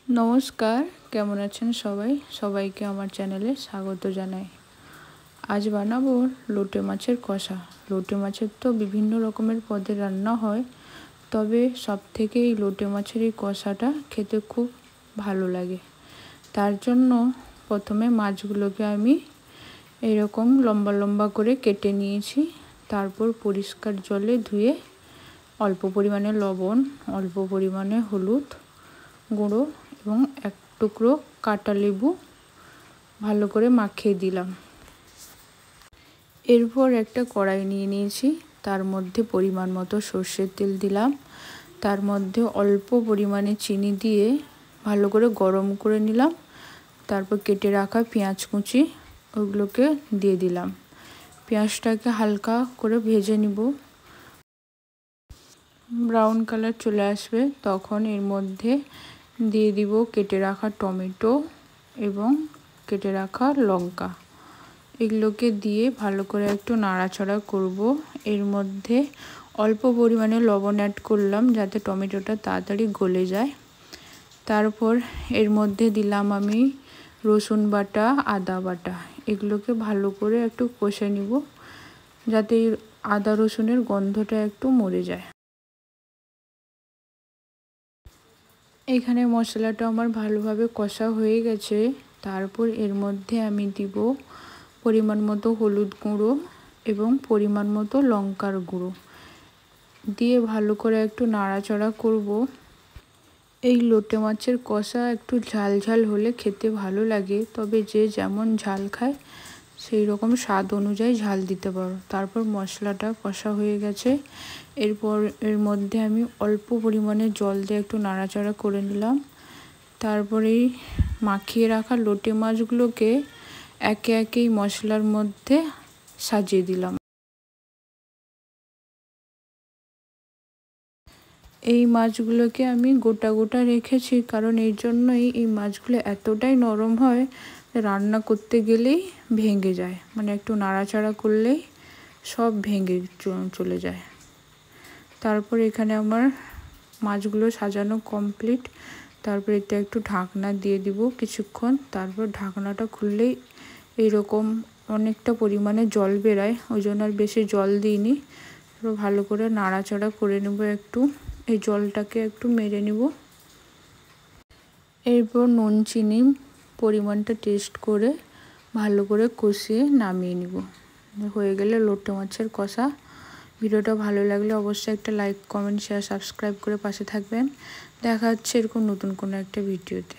নমস্কার, কেমন আছেন সবাই? সবাইকে আমার চ্যানেলে স্বাগত জানাই। আজ বানাবো লোটে মাছের কষা। লোটে মাছের তো বিভিন্ন রকমের পদে রান্না হয়, তবে সবথেকে এই লোটে মাছের এই কষাটা খেতে খুব ভালো লাগে। তার জন্য প্রথমে মাছগুলোকে আমি এরকম লম্বা লম্বা করে কেটে নিয়েছি। তারপর পরিষ্কার জলে ধুয়ে অল্প পরিমাণে লবণ, অল্প পরিমাণে হলুদ গুঁড়ো এবং এক টুকরো কাটা লেবু ভালো করে মাখিয়ে দিলাম। এরপর একটা কড়াই নিয়ে নিয়েছি, তার মধ্যে পরিমাণ মতো সর্ষের তেল দিলাম। তার মধ্যে অল্প পরিমাণে চিনি দিয়ে ভালো করে গরম করে নিলাম। তারপর কেটে রাখা পেঁয়াজ কুচি ওগুলোকে দিয়ে দিলাম। পেঁয়াজটাকে হালকা করে ভেজে নিব। ব্রাউন কালার চলে আসবে তখন এর মধ্যে দিয়ে দিব কেটে রাখা টমেটো এবং কেটে রাখা লঙ্কা। এগুলোকে দিয়ে ভালো করে একটু নাড়াচাড়া করব। এর মধ্যে অল্প পরিমাণে লবণ অ্যাড করলাম যাতে টমেটোটা তাড়াতাড়ি গলে যায়। তারপর এর মধ্যে দিলাম আমি রসুন বাটা, আদা বাটা। এগুলোকে ভালো করে একটু কষে নিব যাতে আদা রসুনের গন্ধটা একটু মরে যায়। এখানে মশলাটা আমার ভালোভাবে কষা হয়ে গেছে। তারপর এর মধ্যে আমি দিব পরিমাণ মতো হলুদ গুঁড়ো এবং পরিমাণ মতো লঙ্কার গুঁড়ো দিয়ে ভালো করে একটু নাড়াচাড়া করব। এই লোটে মাছের কষা একটু ঝাল ঝাল হলে খেতে ভালো লাগে, তবে যে যেমন ঝাল খায় সেই রকম স্বাদ অনুযায়ী ঝাল দিতে পারো। তারপর মশলাটা কষা হয়ে গেছে। এরপর এর মধ্যে আমি অল্প পরিমাণে জল দিয়ে একটু নাড়াচাড়া করে নিলাম। তারপরেই মাখিয়ে রাখা লোটে মাছগুলোকে একে একে মশলার মধ্যে সাজিয়ে দিলাম। এই মাছগুলোকে আমি গোটা গোটা রেখেছি, কারণ এই জন্যই এই মাছগুলো এতটাই নরম হয় রান্না করতে গেলেই ভেঙে যায়, মানে একটু নাড়াচাড়া করলেই সব ভেঙে চলে যায়। তারপর এখানে আমার মাছগুলো সাজানো কমপ্লিট। তারপর এটা একটু ঢাকনা দিয়ে দিব কিছুক্ষণ। তারপর ঢাকনাটা খুললেই এইরকম অনেকটা পরিমাণে জল বেরায়, ওই জন্য আর বেশি জল দিইনি। ভালো করে নাড়াচাড়া করে নেব একটু, এই জলটাকে একটু মেরে নেব। এরপর নুন চিনি পরিমাণটা টেস্ট করে ভালো করে কষিয়ে নামিয়ে নিব। হয়ে গেলে লোটে মাছের কষা। ভিডিওটা ভালো লাগলে অবশ্যই একটা লাইক, কমেন্ট, শেয়ার, সাবস্ক্রাইব করে পাশে থাকবেন। দেখা হচ্ছে এরকম নতুন কোনো একটা ভিডিওতে।